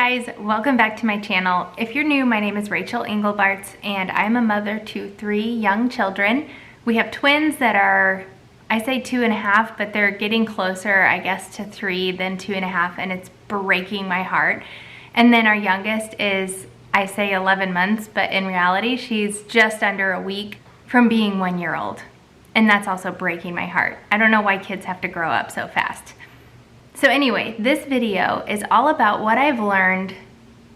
guys, welcome back to my channel. If you're new, my name is Rachel Engelbarts and I'm a mother to 3 young children. We have twins that are, I say 2.5, but they're getting closer, I guess, to 3 than 2.5, and it's breaking my heart. And then our youngest is, I say 11 months, but in reality, she's just under a week from being 1 year old. And that's also breaking my heart. I don't know why kids have to grow up so fast. So anyway, this video is all about what I've learned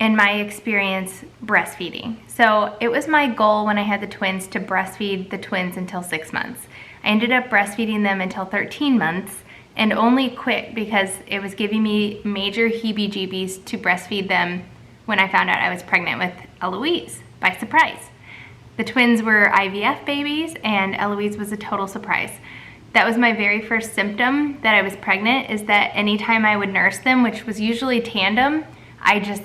in my experience breastfeeding. So it was my goal when I had the twins to breastfeed the twins until 6 months. I ended up breastfeeding them until 13 months and only quit because it was giving me major heebie-jeebies to breastfeed them when I found out I was pregnant with Eloise by surprise. The twins were IVF babies and Eloise was a total surprise. That was my very first symptom that I was pregnant, is that anytime I would nurse them, which was usually tandem, I just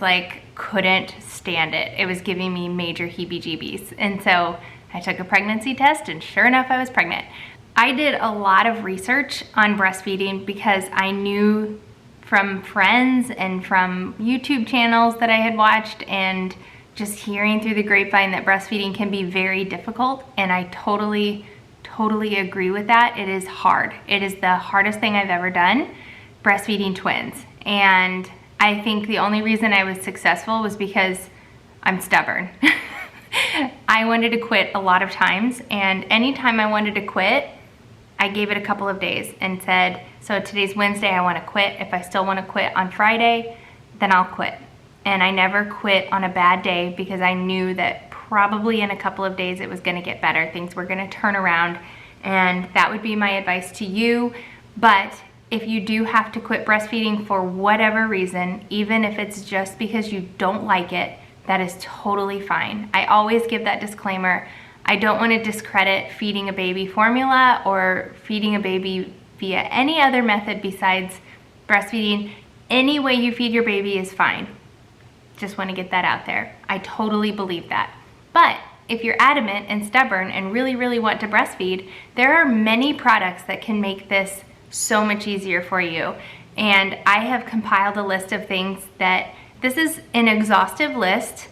couldn't stand it. It was giving me major heebie-jeebies. And so I took a pregnancy test and sure enough, I was pregnant. I did a lot of research on breastfeeding because I knew from friends and from YouTube channels that I had watched and just hearing through the grapevine that breastfeeding can be very difficult, and I totally agree with that. It is hard. It is the hardest thing I've ever done, breastfeeding twins. And I think the only reason I was successful was because I'm stubborn. I wanted to quit a lot of times, and anytime I wanted to quit, I gave it a couple of days and said, so today's Wednesday, I want to quit. If I still want to quit on Friday, then I'll quit. And I never quit on a bad day because I knew that probably in a couple of days it was going to get better. Things were going to turn around, and that would be my advice to you. But if you do have to quit breastfeeding for whatever reason, even if it's just because you don't like it, that is totally fine. I always give that disclaimer. I don't want to discredit feeding a baby formula or feeding a baby via any other method besides breastfeeding. Any way you feed your baby is fine. Just want to get that out there. I totally believe that. But if you're adamant and stubborn and really want to breastfeed, there are many products that can make this so much easier for you. And I have compiled a list of things that, this is an exhaustive list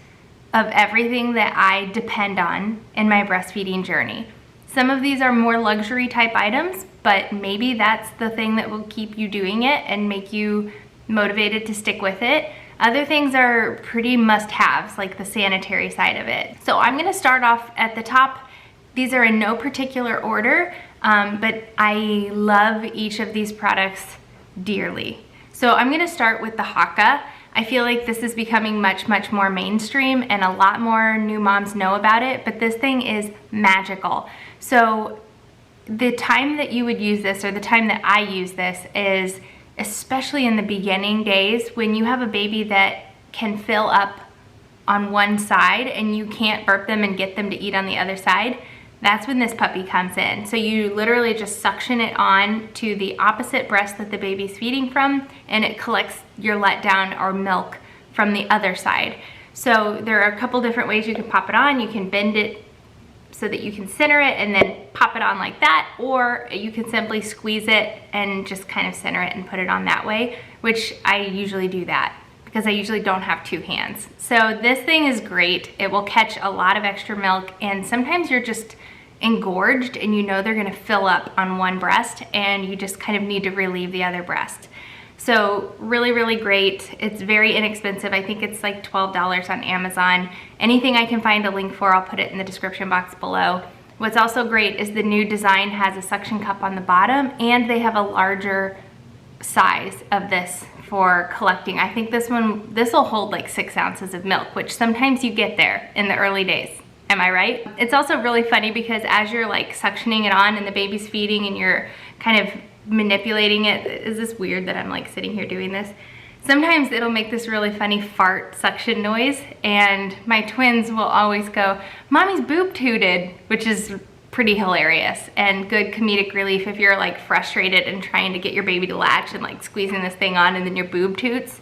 of everything that I depend on in my breastfeeding journey. Some of these are more luxury type items, but maybe that's the thing that will keep you doing it and make you motivated to stick with it. Other things are pretty must-haves, like the sanitary side of it. So I'm gonna start off at the top. These are in no particular order, but I love each of these products dearly. So I'm gonna start with the Hakka. I feel like this is becoming much more mainstream and a lot more new moms know about it, but this thing is magical. So the time that you would use this, or the time that I use this, is especially in the beginning days when you have a baby that can fill up on one side and you can't burp them and get them to eat on the other side. That's when this puppy comes in. So you literally just suction it on to the opposite breast that the baby's feeding from, and it collects your letdown or milk from the other side. So there are a couple different ways you can pop it on. You can bend it so that you can center it and then pop it on like that, or you can simply squeeze it and just kind of center it and put it on that way, which I usually do that because I usually don't have 2 hands. So this thing is great. It will catch a lot of extra milk, and sometimes you're just engorged and you know they're gonna fill up on one breast and you just kind of need to relieve the other breast. So really great. It's very inexpensive. I think it's like $12 on Amazon. Anything I can find a link for, I'll put it in the description box below. What's also great is the new design has a suction cup on the bottom, and they have a larger size of this for collecting. I think this will hold like 6 ounces of milk, which sometimes you get there in the early days. Am I right? It's also really funny because as you're suctioning it on and the baby's feeding and you're kind of manipulating it, is this weird that I'm sitting here doing this? Sometimes it'll make this really funny fart suction noise, and my twins will always go, "Mommy's boob tooted," which is pretty hilarious and good comedic relief if you're frustrated and trying to get your baby to latch and squeezing this thing on and then your boob toots.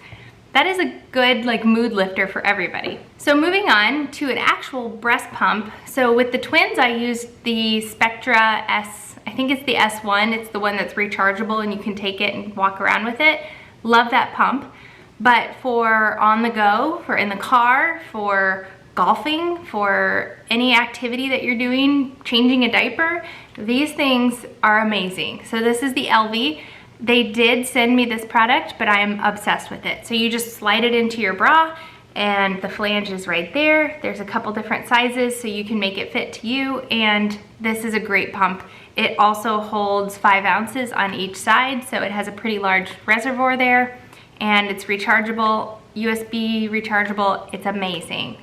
That is a good mood lifter for everybody. So moving on to an actual breast pump. So with the twins, I used the Spectra S, I think it's the S1. It's the one that's rechargeable and you can take it and walk around with it. Love that pump. But for on the go, for in the car, for golfing, for any activity that you're doing, changing a diaper, these things are amazing. So this is the Elvie. They did send me this product, but I am obsessed with it. So you just slide it into your bra and the flange is right there. There's a couple different sizes so you can make it fit to you, and this is a great pump. It also holds 5 ounces on each side, so it has a pretty large reservoir there, and it's rechargeable, USB rechargeable. It's amazing.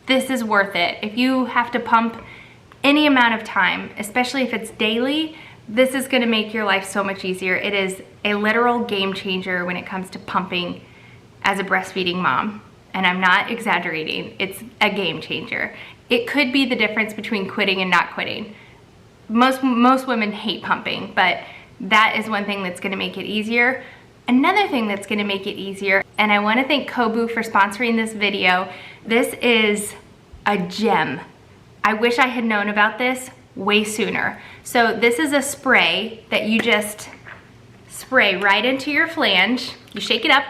This is worth it. If you have to pump any amount of time, especially if it's daily, this is gonna make your life so much easier. It is a literal game changer when it comes to pumping as a breastfeeding mom. And I'm not exaggerating, it's a game changer. It could be the difference between quitting and not quitting. Most women hate pumping, but that is one thing that's gonna make it easier. Another thing that's gonna make it easier, and I wanna thank Kobu for sponsoring this video. This is a gem. I wish I had known about this way sooner. So this is a spray that you just spray right into your flange. You shake it up.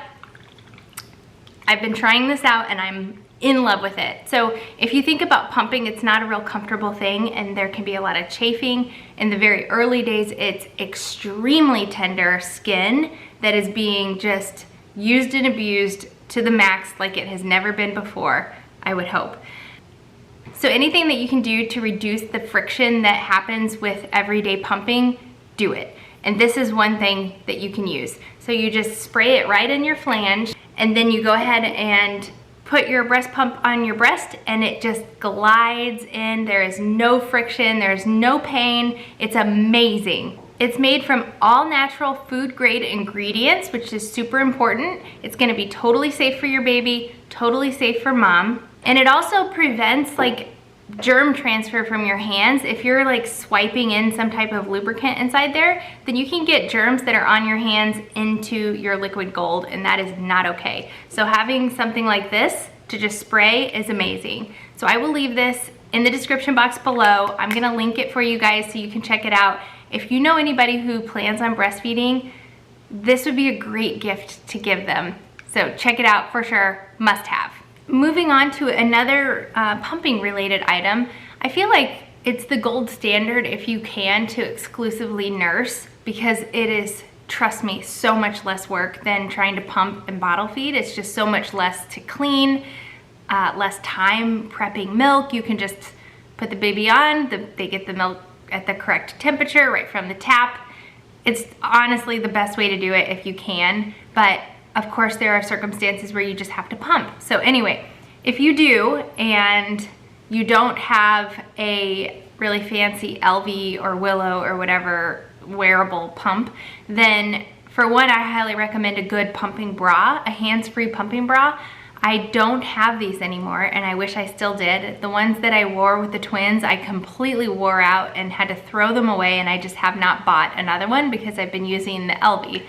I've been trying this out and I'm in love with it. So if you think about pumping, it's not a real comfortable thing and there can be a lot of chafing. In the very early days, it's extremely tender skin that is being just used and abused to the max like it has never been before, I would hope. So anything that you can do to reduce the friction that happens with everyday pumping, do it. And this is one thing that you can use. So you just spray it right in your flange, and then you go ahead and put your breast pump on your breast and it just glides in. There is no friction, there's no pain. It's amazing. It's made from all natural food grade ingredients, which is super important. It's gonna be totally safe for your baby, totally safe for mom. And it also prevents like germ transfer from your hands. If you're like swiping in some type of lubricant inside there, then you can get germs that are on your hands into your liquid gold, and that is not okay. So having something like this to just spray is amazing. So I will leave this in the description box below. I'm gonna link it for you guys so you can check it out. If you know anybody who plans on breastfeeding, this would be a great gift to give them. So check it out for sure, must have. Moving on to another pumping related item, I feel like it's the gold standard if you can to exclusively nurse, because it is, trust me, so much less work than trying to pump and bottle feed. It's just so much less to clean, less time prepping milk. You can just put the baby on, they get the milk at the correct temperature right from the tap. It's honestly the best way to do it if you can, but of course, there are circumstances where you just have to pump. So anyway, if you do and you don't have a really fancy Elvie or Willow or whatever wearable pump, then for one, I highly recommend a good pumping bra, a hands-free pumping bra. I don't have these anymore and I wish I still did. The ones that I wore with the twins, I completely wore out and had to throw them away, and I just have not bought another one because I've been using the Elvie.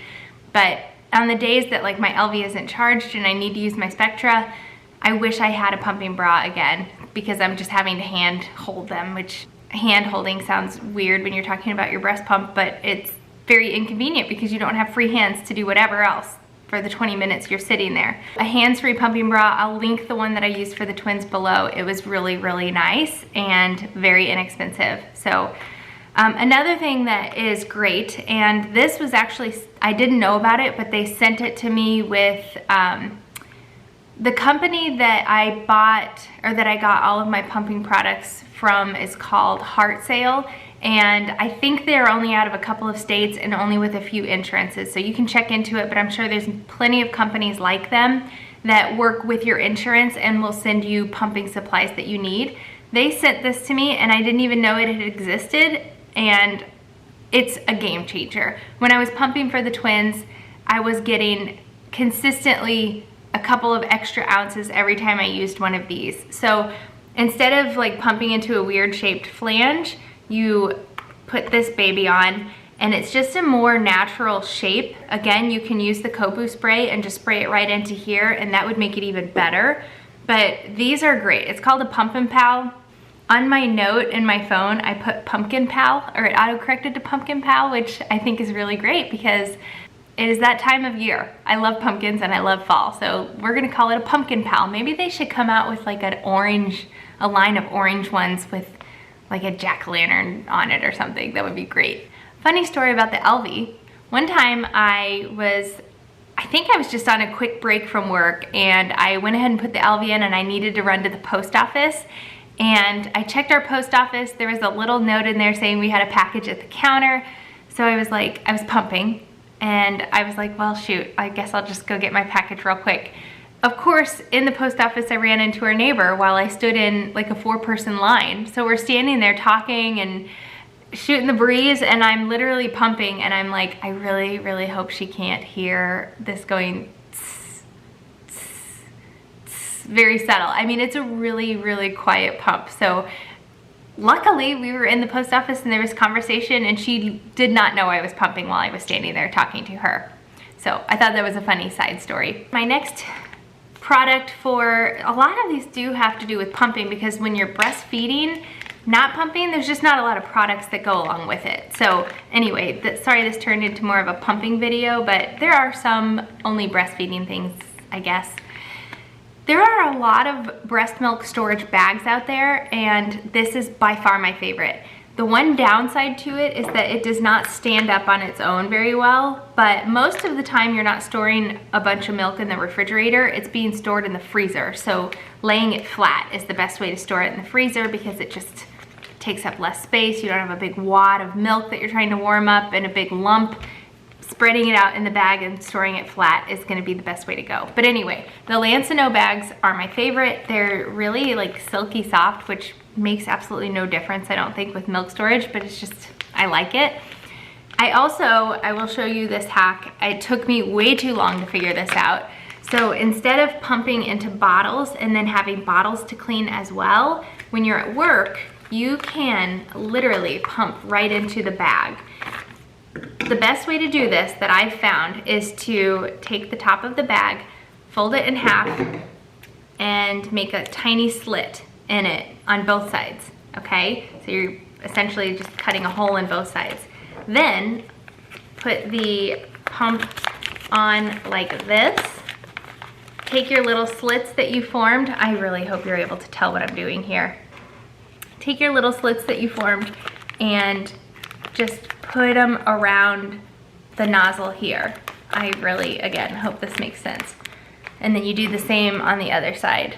But on the days that like my Elvie isn't charged and I need to use my Spectra, I wish I had a pumping bra again, because I'm just having to hand hold them, which hand holding sounds weird when you're talking about your breast pump, but it's very inconvenient because you don't have free hands to do whatever else for the 20 minutes you're sitting there. A hands-free pumping bra, I'll link the one that I used for the twins below. It was really, really nice and very inexpensive. So another thing that is great, and this was actually, I didn't know about it, but they sent it to me with the company that I bought, or that I got all of my pumping products from, is called Heart Sale. And I think they're only out of a couple of states and only with a few insurances. So you can check into it, but I'm sure there's plenty of companies like them that work with your insurance and will send you pumping supplies that you need. They sent this to me and I didn't even know it had existed, and it's a game changer. When I was pumping for the twins, I was getting consistently a couple of extra ounces every time I used one of these. So instead of like pumping into a weird shaped flange, you put this baby on and it's just a more natural shape. Again, you can use the Kobu spray and just spray it right into here, and that would make it even better. But these are great. It's called a Pumpin' Pal. On my note in my phone, I put Pumpkin Pal, or it auto-corrected to Pumpkin Pal, which I think is really great because it is that time of year. I love pumpkins and I love fall, so we're gonna call it a pumpkin pal. Maybe they should come out with like a line of orange ones with like a jack-o'-lantern on it or something. That would be great. Funny story about the LV. One time I think I was just on a quick break from work, and I went ahead and put the LV in, and I needed to run to the post office. And I checked our post office. There was a little note in there saying we had a package at the counter. So I was pumping, and I was like, well, shoot, I guess I'll just go get my package real quick. Of course, in the post office, I ran into our neighbor while I stood in like a 4-person line. So we're standing there talking and shooting the breeze, and I'm literally pumping, and I'm like, I really, really hope she can't hear this going tss, tss, tss, very subtle. I mean, it's a really, really quiet pump. So luckily we were in the post office and there was conversation, and she did not know I was pumping while I was standing there talking to her. So I thought that was a funny side story. My next product, for a lot of these do have to do with pumping, because when you're breastfeeding, not pumping, there's just not a lot of products that go along with it. So anyway, sorry this turned into more of a pumping video, but there are some only breastfeeding things, I guess. There are a lot of breast milk storage bags out there, and this is by far my favorite. The one downside to it is that it does not stand up on its own very well, but most of the time you're not storing a bunch of milk in the refrigerator, it's being stored in the freezer. So laying it flat is the best way to store it in the freezer, because it just takes up less space. You don't have a big wad of milk that you're trying to warm up and a big lump. Spreading it out in the bag and storing it flat is gonna be the best way to go. But anyway, the Lancino bags are my favorite. They're really like silky soft, which makes absolutely no difference, I don't think, with milk storage, but it's just, I like it. I will show you this hack. It took me way too long to figure this out. So instead of pumping into bottles and then having bottles to clean as well, when you're at work, you can literally pump right into the bag. The best way to do this that I've found is to take the top of the bag, fold it in half, and make a tiny slit in it on both sides, okay? So you're essentially just cutting a hole in both sides. Then put the pump on like this. Take your little slits that you formed. I really hope you're able to tell what I'm doing here. Take your little slits that you formed and just put them around the nozzle here. I really, again, hope this makes sense. And then you do the same on the other side.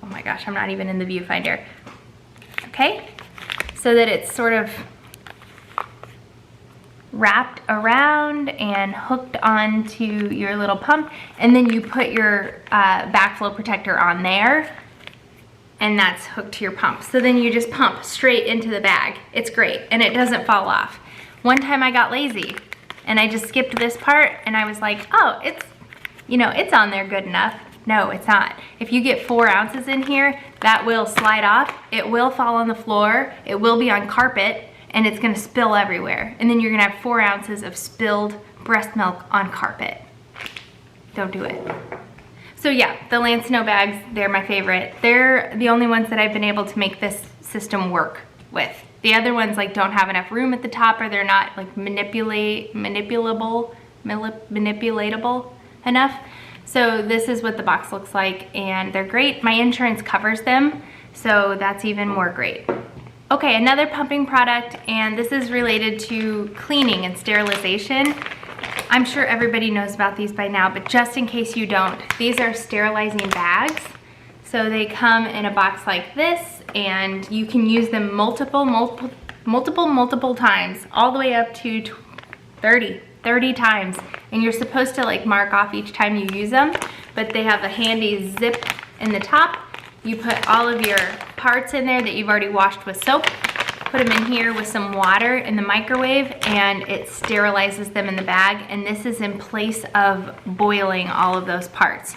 Oh my gosh, I'm not even in the viewfinder. Okay, so that it's sort of wrapped around and hooked onto your little pump, and then you put your backflow protector on there, and that's hooked to your pump. So then you just pump straight into the bag. It's great, and it doesn't fall off. One time I got lazy, and I just skipped this part, and I was like, oh, it's on there good enough. No, it's not. If you get 4 ounces in here, that will slide off. It will fall on the floor. It will be on carpet, and it's gonna spill everywhere. And then you're gonna have 4 ounces of spilled breast milk on carpet. Don't do it. So yeah, the Lancino bags, they're my favorite. They're the only ones that I've been able to make this system work with. The other ones like don't have enough room at the top, or they're not like manipulatable enough. So this is what the box looks like, and they're great. My insurance covers them, so that's even more great. Okay, another pumping product, and this is related to cleaning and sterilization. I'm sure everybody knows about these by now, but just in case you don't, these are sterilizing bags. So they come in a box like this, and you can use them multiple times, all the way up to 30 times. And you're supposed to like mark off each time you use them, but they have a handy zip in the top. You put all of your parts in there that you've already washed with soap, put them in here with some water in the microwave, and it sterilizes them in the bag. And this is in place of boiling all of those parts.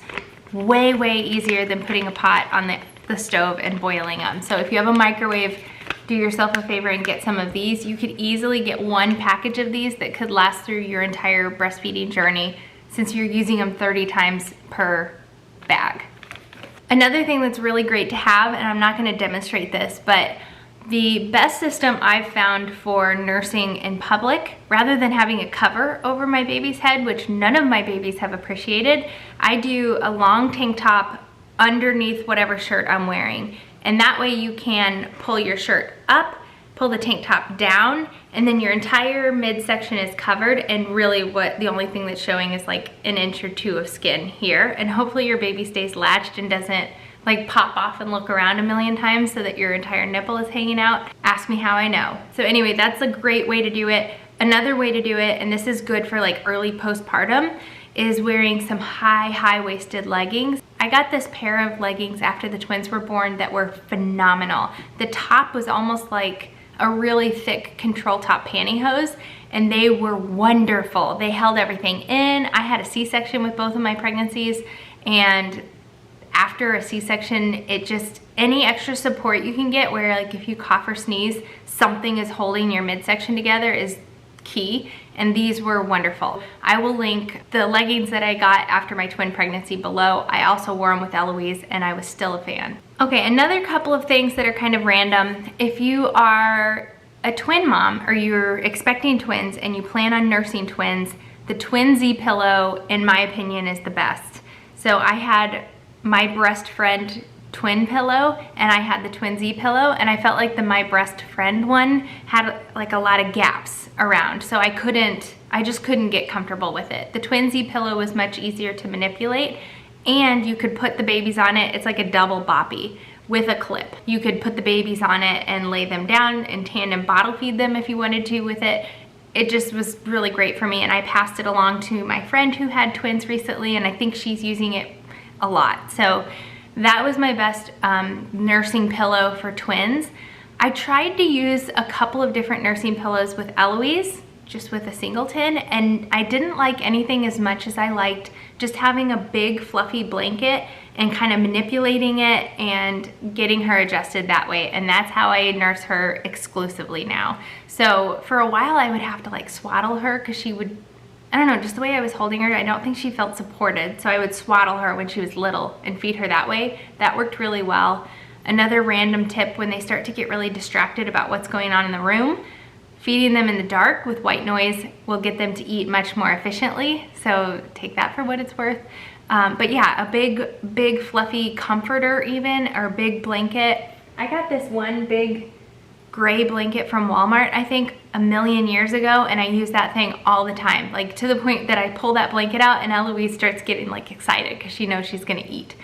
Way, way easier than putting a pot on the stove and boiling them. So if you have a microwave, do yourself a favor and get some of these. You could easily get 1 package of these that could last through your entire breastfeeding journey, since you're using them 30 times per bag. Another thing that's really great to have, and I'm not gonna demonstrate this, but The best system I've found for nursing in public, rather than having a cover over my baby's head, which none of my babies have appreciated, I do a long tank top underneath whatever shirt I'm wearing. And that way you can pull your shirt up, pull the tank top down, and then your entire midsection is covered, and really the only thing that's showing is like an inch or two of skin here. And hopefully your baby stays latched and doesn't like pop off and look around a million times so that your entire nipple is hanging out. Ask me how I know. So anyway, that's a great way to do it. Another way to do it, and this is good for like early postpartum, is wearing some high-waisted leggings. I got this pair of leggings after the twins were born that were phenomenal. The top was almost like a really thick control top pantyhose, and they were wonderful. They held everything in. I had a C-section with both of my pregnancies, and after a C-section, it just, any extra support you can get where like if you cough or sneeze, something is holding your midsection together is key, and these were wonderful. I will link the leggings that I got after my twin pregnancy below. I also wore them with Eloise, and I was still a fan. Okay, another couple of things that are kind of random. If you are a twin mom or you're expecting twins and you plan on nursing twins, the twin Z pillow, in my opinion, is the best. So I had my breast friend twin pillow and I had the twin Z pillow, and I felt like the my breast friend one had like a lot of gaps around, so I just couldn't get comfortable with it. The twin Z pillow was much easier to manipulate, and you could put the babies on it. It's like a double boppy with a clip. You could put the babies on it and lay them down and tandem bottle feed them if you wanted to with it. It just was really great for me, and I passed it along to my friend who had twins recently, and I think she's using it a lot. So that was my best nursing pillow for twins. I tried to use a couple of different nursing pillows with Eloise, just with a singleton, and I didn't like anything as much as I liked just having a big fluffy blanket and kind of manipulating it and getting her adjusted that way. And that's how I nurse her exclusively now. So for a while I would have to like swaddle her because she would, I don't know, just the way I was holding her, I don't think she felt supported. So I would swaddle her when she was little and feed her that way. That worked really well. Another random tip, when they start to get really distracted about what's going on in the room, feeding them in the dark with white noise will get them to eat much more efficiently. So take that for what it's worth. But yeah, a big fluffy comforter even, or big blanket. I got this one big gray blanket from Walmart, I think a million years ago, and I use that thing all the time, like to the point that I pull that blanket out and Eloise starts getting like excited because she knows she's gonna eat.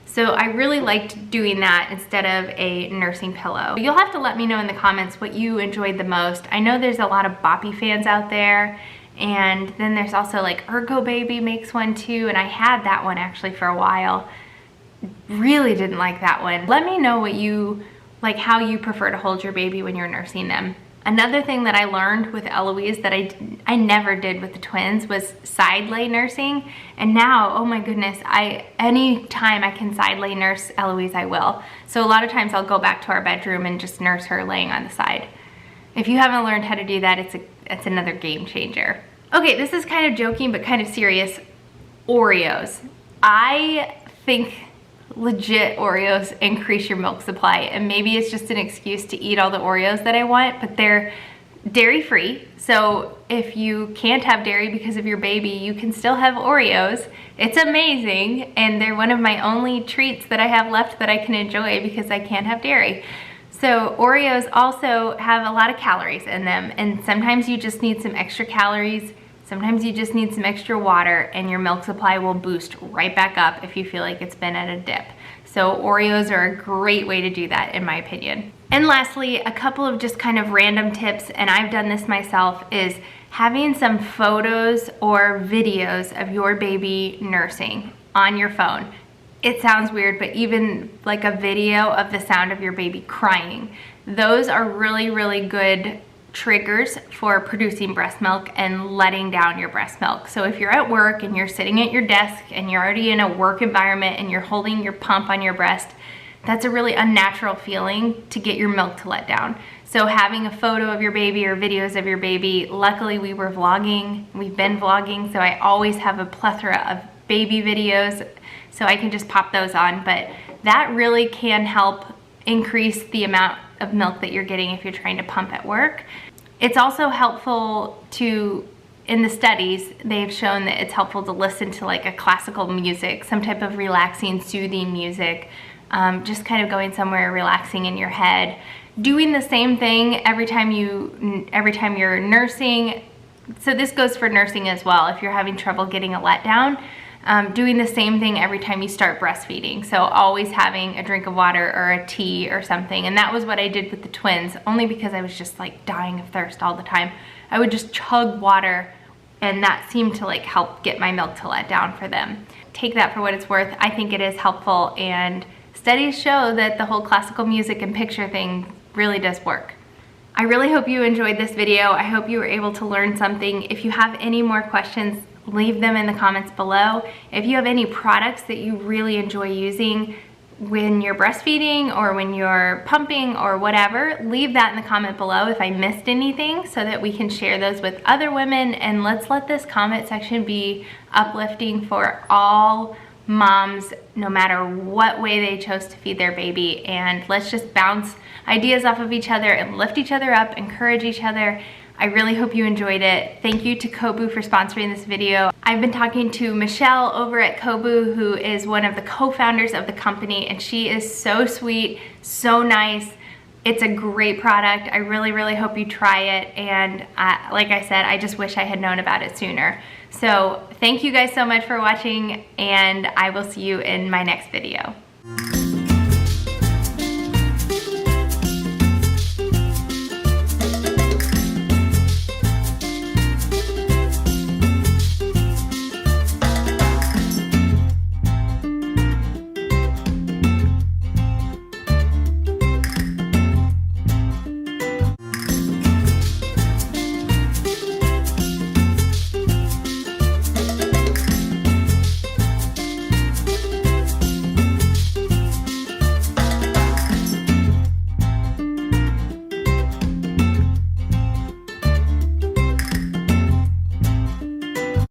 So I really liked doing that instead of a nursing pillow. You'll have to let me know in the comments what you enjoyed the most. I know there's a lot of Boppy fans out there, and then there's also like Ergo Baby makes one too, and I had that one actually for a while. Really didn't like that one. Let me know what you like, how you prefer to hold your baby when you're nursing them. Another thing that I learned with Eloise that I never did with the twins was side lay nursing. And now, oh my goodness, any time I can side lay nurse Eloise, I will. So a lot of times I'll go back to our bedroom and just nurse her laying on the side. If you haven't learned how to do that, it's another game changer. Okay, this is kind of joking, but kind of serious. Oreos. I think legit Oreos increase your milk supply, and maybe it's just an excuse to eat all the Oreos that I want, but they're dairy free. So if you can't have dairy because of your baby, you can still have Oreos. It's amazing, and they're one of my only treats that I have left that I can enjoy because I can't have dairy. So Oreos also have a lot of calories in them, and sometimes you just need some extra calories. Sometimes you just need some extra water, and your milk supply will boost right back up if you feel like it's been at a dip. So Oreos are a great way to do that, in my opinion. And lastly, a couple of just kind of random tips, and I've done this myself, is having some photos or videos of your baby nursing on your phone. It sounds weird, but even like a video of the sound of your baby crying, those are really, really good triggers for producing breast milk and letting down your breast milk. So if you're at work and you're sitting at your desk and you're already in a work environment and you're holding your pump on your breast, that's a really unnatural feeling to get your milk to let down. So having a photo of your baby or videos of your baby, luckily we've been vlogging, so I always have a plethora of baby videos, so I can just pop those on. But that really can help increase the amount of milk that you're getting if you're trying to pump at work. It's also helpful to, in the studies, they've shown that it's helpful to listen to like a classical music, some type of relaxing, soothing music, just kind of going somewhere relaxing in your head. Doing the same thing every time you're nursing. So this goes for nursing as well. If you're having trouble getting a letdown, doing the same thing every time you start breastfeeding. So always having a drink of water or a tea or something. And that was what I did with the twins, only because I was just like dying of thirst all the time. I would just chug water, and that seemed to like help get my milk to let down for them. Take that for what it's worth. I think it is helpful, and studies show that the whole classical music and picture thing really does work. I really hope you enjoyed this video. I hope you were able to learn something. If you have any more questions, leave them in the comments below. If you have any products that you really enjoy using when you're breastfeeding or when you're pumping or whatever, leave that in the comment below if I missed anything, so that we can share those with other women. And let's let this comment section be uplifting for all moms, no matter what way they chose to feed their baby. And let's just bounce ideas off of each other and lift each other up, encourage each other. I really hope you enjoyed it. Thank you to Kobu for sponsoring this video. I've been talking to Michelle over at Kobu, who is one of the co-founders of the company, and she is so sweet, so nice. It's a great product. I really, really hope you try it. And like I said, I just wish I had known about it sooner. So thank you guys so much for watching, and I will see you in my next video.